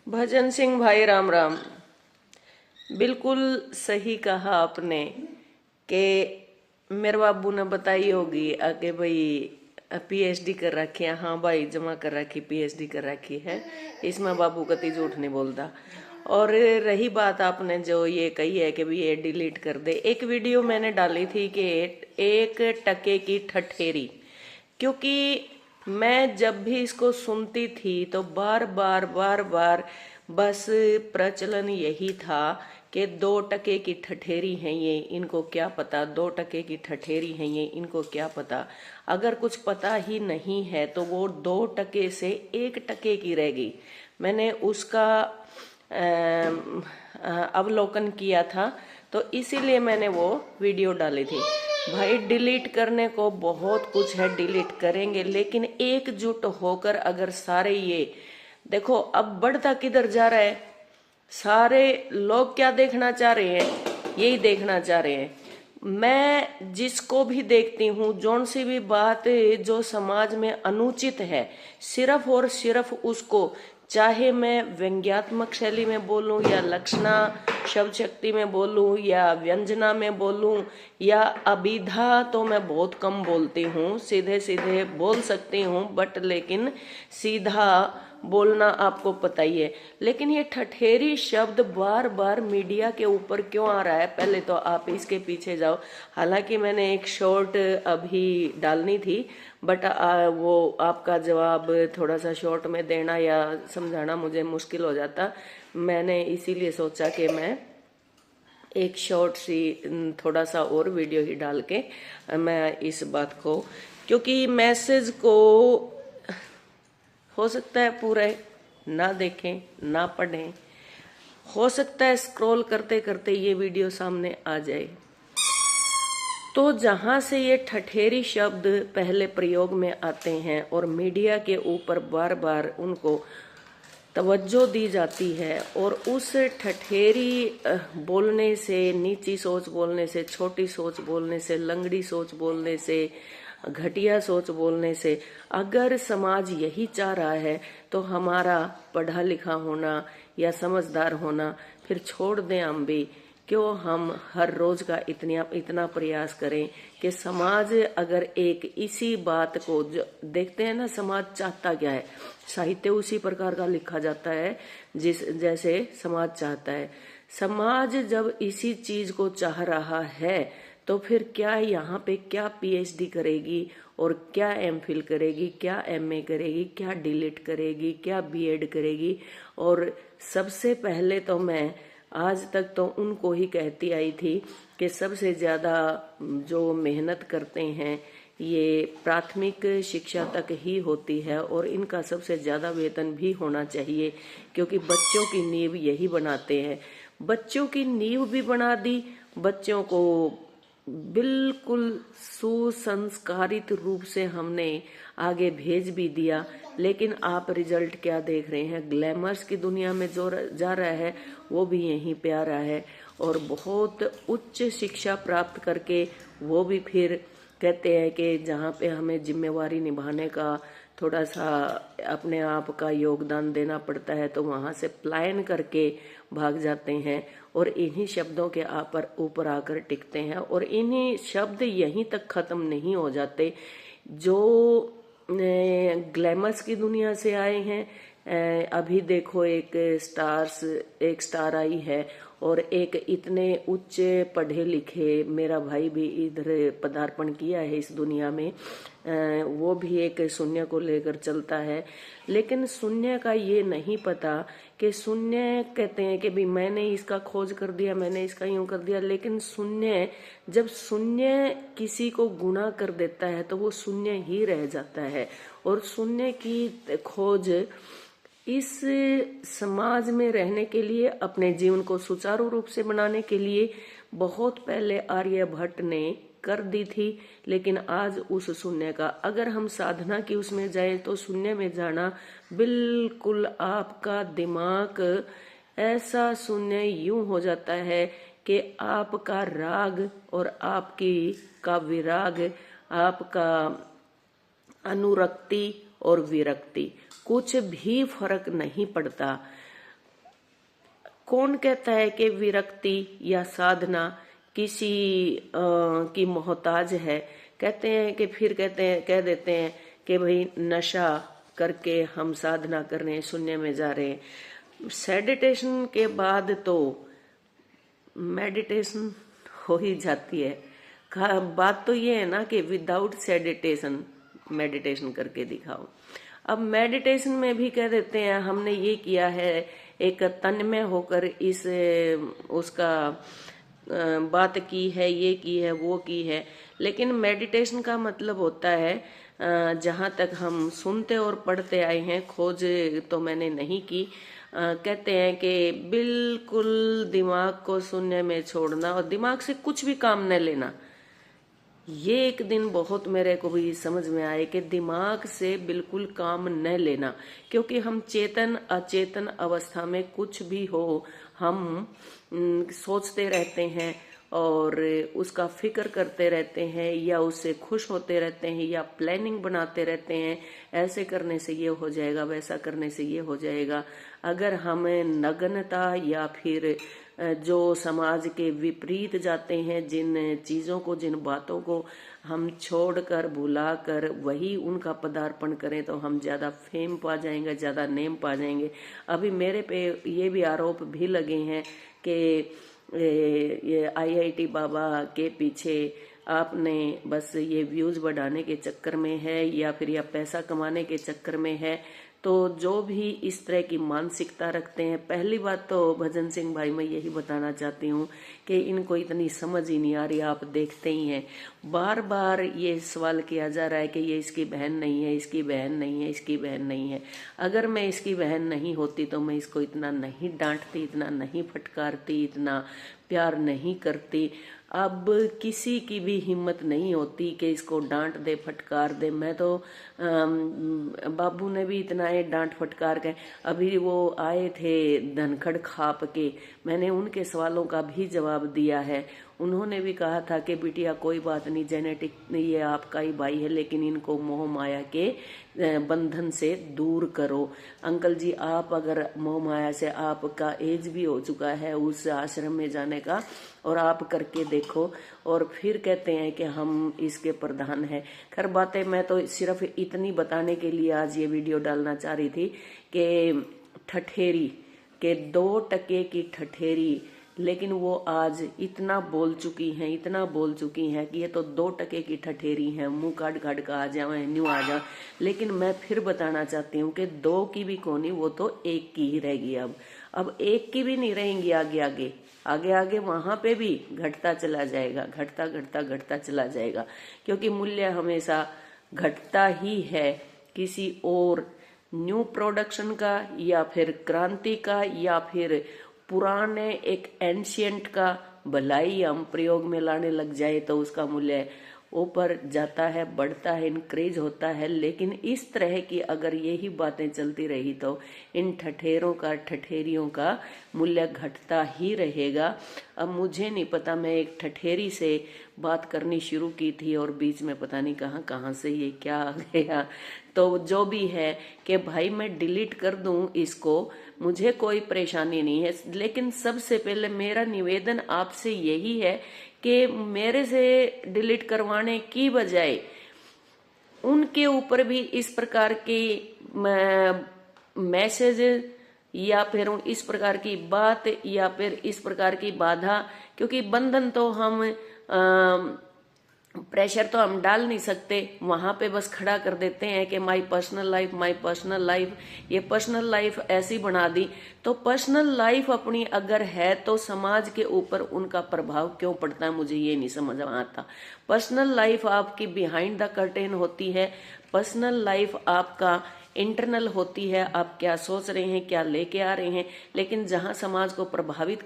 भजन सिंह भाई राम राम। बिल्कुल सही कहा आपने कि मेरे बाबू ने बताई होगी आगे भाई पीएचडी कर रखी है। हाँ भाई, जमा कर रखी, पीएचडी कर रखी है, इसमें बाबू कति झूठ नहीं बोलता। और रही बात आपने जो ये कही है कि भाई ये डिलीट कर दे, एक वीडियो मैंने डाली थी कि 1 टके की ठठेरी, क्योंकि मैं जब भी इसको सुनती थी तो बार बार बस प्रचलन यही था कि 2 टके की ठठेरी है ये, इनको क्या पता, 2 टके की ठठेरी है ये, इनको क्या पता। अगर कुछ पता ही नहीं है तो वो 2 टके से 1 टके की रह गई। मैंने उसका अवलोकन किया था, तो इसीलिए मैंने वो वीडियो डाली थी। भाई डिलीट करने को बहुत कुछ है, डिलीट करेंगे, लेकिन एकजुट होकर अगर सारे ये देखो, अब बढ़ता किधर जा रहा है, सारे लोग क्या देखना चाह रहे हैं, यही देखना चाह रहे हैं। मैं जिसको भी देखती हूँ, जौन सी भी बात जो समाज में अनुचित है, सिर्फ और सिर्फ उसको, चाहे मैं व्यंग्यात्मक शैली में बोलूं या लक्षणा शब्द शक्ति में बोलूं या व्यंजना में बोलूं या अभिधा, तो मैं बहुत कम बोलती हूँ, सीधे सीधे बोल सकती हूँ, बट लेकिन सीधा बोलना आपको पता ही है। लेकिन ये ठठेरी शब्द बार बार मीडिया के ऊपर क्यों आ रहा है, पहले तो आप इसके पीछे जाओ। हालांकि मैंने एक शॉर्ट अभी डालनी थी, बट वो आपका जवाब थोड़ा सा शॉर्ट में देना या समझाना मुझे मुश्किल हो जाता। मैंने इसीलिए सोचा कि मैं एक शॉर्ट सी थोड़ा सा और वीडियो ही डाल के मैं इस बात को, क्योंकि मैसेज को हो सकता है पूरे ना देखें ना पढ़ें, हो सकता है स्क्रॉल करते करते ये वीडियो सामने आ जाए। तो जहां से ये ठठेरी शब्द पहले प्रयोग में आते हैं और मीडिया के ऊपर बार बार उनको तवज्जो दी जाती है, और उस ठठेरी बोलने से, नीची सोच बोलने से, छोटी सोच बोलने से, लंगड़ी सोच बोलने से, घटिया सोच बोलने से, अगर समाज यही चाह रहा है तो हमारा पढ़ा लिखा होना या समझदार होना फिर छोड़ दें हम भी। क्यों हम हर रोज का इतना प्रयास करें कि समाज अगर एक इसी बात को जो देखते हैं ना, समाज चाहता क्या है, साहित्य उसी प्रकार का लिखा जाता है जैसे समाज चाहता है। समाज जब इसी चीज को चाह रहा है तो फिर क्या यहाँ पे क्या पीएचडी करेगी और क्या एमफिल करेगी, क्या एमए करेगी, क्या डीलिट करेगी, क्या बीएड करेगी। और सबसे पहले तो मैं आज तक तो उनको ही कहती आई थी कि सबसे ज्यादा जो मेहनत करते हैं ये प्राथमिक शिक्षा तक ही होती है, और इनका सबसे ज्यादा वेतन भी होना चाहिए, क्योंकि बच्चों की नींव यही बनाते हैं। बच्चों की नींव भी बना दी, बच्चों को बिल्कुल सुसंस्कारित रूप से हमने आगे भेज भी दिया। लेकिन आप रिजल्ट क्या देख रहे हैं, ग्लैमर्स की दुनिया में जो जा रहा है वो भी यहीं पे आ रहा है, और बहुत उच्च शिक्षा प्राप्त करके वो भी फिर कहते हैं कि जहाँ पे हमें जिम्मेवारी निभाने का थोड़ा सा अपने आप का योगदान देना पड़ता है तो वहां से पलायन करके भाग जाते हैं, और इन्हीं शब्दों के ऊपर आकर टिकते हैं, और इन्हीं शब्द यहीं तक खत्म नहीं हो जाते। जो ग्लैमर्स की दुनिया से आए हैं, अभी देखो एक स्टार आई है, और एक इतने उच्च पढ़े लिखे मेरा भाई भी इधर पदार्पण किया है इस दुनिया में, वो भी एक शून्य को लेकर चलता है। लेकिन शून्य का ये नहीं पता कि शून्य कहते हैं कि भी मैंने इसका खोज कर दिया, मैंने इसका यूं कर दिया, लेकिन शून्य, जब शून्य किसी को गुणा कर देता है तो वो शून्य ही रह जाता है। और शून्य की खोज इस समाज में रहने के लिए, अपने जीवन को सुचारू रूप से बनाने के लिए बहुत पहले आर्यभट्ट ने कर दी थी। लेकिन आज उस शून्य का अगर हम साधना की उसमें जाए तो शून्य में जाना बिल्कुल, आपका दिमाग ऐसा शून्य यूं हो जाता है कि आपका राग और आपकी का विराग, आपका अनुरक्ति और विरक्ति, कुछ भी फर्क नहीं पड़ता। कौन कहता है कि विरक्ति या साधना किसी की मोहताज है। कहते हैं कि फिर कह देते हैं कि भाई नशा करके हम साधना कर रहे हैं, शून्य में जा रहे हैं। सेडिटेशन के बाद तो मेडिटेशन हो ही जाती है। बात तो ये है ना कि विदाउट सेडिटेशन मेडिटेशन करके दिखाओ। अब मेडिटेशन में भी कह देते हैं हमने ये किया है, एक तन्मय होकर इस उसका बात की है, ये की है, वो की है। लेकिन मेडिटेशन का मतलब होता है, जहाँ तक हम सुनते और पढ़ते आए हैं, खोज तो मैंने नहीं की, कहते हैं कि बिल्कुल दिमाग को शून्य में छोड़ना और दिमाग से कुछ भी काम न लेना। ये एक दिन बहुत मेरे को भी समझ में आए कि दिमाग से बिल्कुल काम न लेना, क्योंकि हम चेतन अचेतन अवस्था में कुछ भी हो हम सोचते रहते हैं और उसका फिक्र करते रहते हैं, या उससे खुश होते रहते हैं, या प्लानिंग बनाते रहते हैं, ऐसे करने से ये हो जाएगा, वैसा करने से ये हो जाएगा। अगर हमें नग्नता या फिर जो समाज के विपरीत जाते हैं, जिन चीजों को, जिन बातों को हम छोड़कर भुलाकर वही उनका पदार्पण करें तो हम ज्यादा फेम पा जाएंगे, ज्यादा नेम पा जाएंगे। अभी मेरे पे ये भी आरोप भी लगे हैं कि ये IIT बाबा के पीछे आपने बस ये व्यूज बढ़ाने के चक्कर में है या फिर या पैसा कमाने के चक्कर में है। तो जो भी इस तरह की मानसिकता रखते हैं, पहली बात तो भजन सिंह भाई मैं यही बताना चाहती हूँ कि इनको इतनी समझ ही नहीं आ रही। आप देखते ही हैं बार बार ये सवाल किया जा रहा है कि ये इसकी बहन नहीं है, इसकी बहन नहीं है, इसकी बहन नहीं है। अगर मैं इसकी बहन नहीं होती तो मैं इसको इतना नहीं डांटती, इतना नहीं फटकारती, इतना प्यार नहीं करती। अब किसी की भी हिम्मत नहीं होती कि इसको डांट दे, फटकार दे। मैं तो बाबू ने भी इतना डांट फटकार के, अभी वो आए थे धनखड़ खाप के, मैंने उनके सवालों का भी जवाब दिया है। उन्होंने भी कहा था कि बिटिया कोई बात नहीं, जेनेटिक ये आपका ही भाई है, लेकिन इनको मोह माया के बंधन से दूर करो। अंकल जी आप अगर मोह माया से, आपका एज भी हो चुका है उस आश्रम में जाने का, और आप करके देखो। और फिर कहते हैं कि हम इसके प्रधान हैं। खैर बातें मैं तो सिर्फ इतनी बताने के लिए आज ये वीडियो डालना चाह रही थी कि ठठेरी के 2 टके की ठठेरी, लेकिन वो आज इतना बोल चुकी हैं, इतना बोल चुकी हैं कि ये तो 2 टके की ठठेरी हैं, मुंह काट काट का आ जाए, न्यू आ जा। लेकिन मैं फिर बताना चाहती हूँ कि 2 की भी कोनी, वो तो 1 की ही रहेगी। अब 1 की भी नहीं रहेंगी, आगे आगे आगे आगे वहां पे भी घटता चला जाएगा, घटता घटता घटता चला जाएगा, क्योंकि मूल्य हमेशा घटता ही है। किसी और न्यू प्रोडक्शन का या फिर क्रांति का या फिर पुराने एक एंशियंट का भलाई हम प्रयोग में लाने लग जाए तो उसका मूल्य ऊपर जाता है, बढ़ता है, इंक्रीज होता है। लेकिन इस तरह की अगर यही बातें चलती रही तो इन ठठेरों का, ठठेरियों का मूल्य घटता ही रहेगा। अब मुझे नहीं पता, मैं एक ठठेरी से बात करनी शुरू की थी और बीच में पता नहीं कहाँ से ये क्या आ गया। तो जो भी है कि भाई मैं डिलीट कर दूं इसको, मुझे कोई परेशानी नहीं है। लेकिन सबसे पहले मेरा निवेदन आपसे यही है कि मेरे से डिलीट करवाने की बजाय उनके ऊपर भी इस प्रकार की मैसेज या फिर इस प्रकार की बात या फिर इस प्रकार की बाधा, क्योंकि बंधन तो हम प्रेशर तो हम डाल नहीं सकते, वहां पे बस खड़ा कर देते हैं कि my personal life, my personal life. ये पर्सनल लाइफ ऐसी बना दी, तो पर्सनल लाइफ अपनी अगर है तो समाज के ऊपर उनका प्रभाव क्यों पड़ता है, मुझे ये नहीं समझ आता। पर्सनल लाइफ आपकी बिहाइंड द कर्टेन होती है, पर्सनल लाइफ आपका इंटरनल होती है, आप क्या सोच रहे हैं, क्या लेके आ रहे हैं। लेकिन जहां समाज को प्रभावित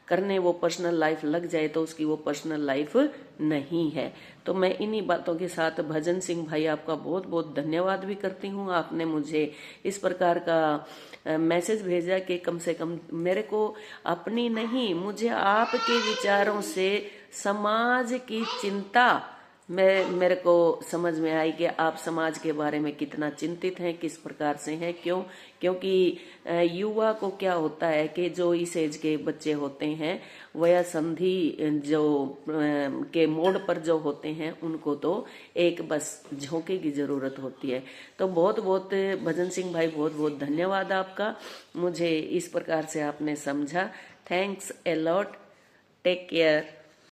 करने वो पर्सनल लाइफ लग जाए तो उसकी वो पर्सनल लाइफ नहीं है। तो मैं इन्हीं बातों के साथ भजन सिंह भाई आपका बहुत बहुत धन्यवाद भी करती हूँ। आपने मुझे इस प्रकार का मैसेज भेजा कि कम से कम मेरे को अपनी नहीं, मुझे आपके विचारों से समाज की चिंता मेरे को समझ में आई कि आप समाज के बारे में कितना चिंतित हैं, किस प्रकार से हैं। क्योंकि युवा को क्या होता है कि जो इस एज के बच्चे होते हैं, वह संधि जो के मोड़ पर जो होते हैं, उनको तो एक बस झोंके की जरूरत होती है। तो बहुत बहुत भजन सिंह भाई, बहुत बहुत धन्यवाद आपका, मुझे इस प्रकार से आपने समझा। Thanks a lot, take care.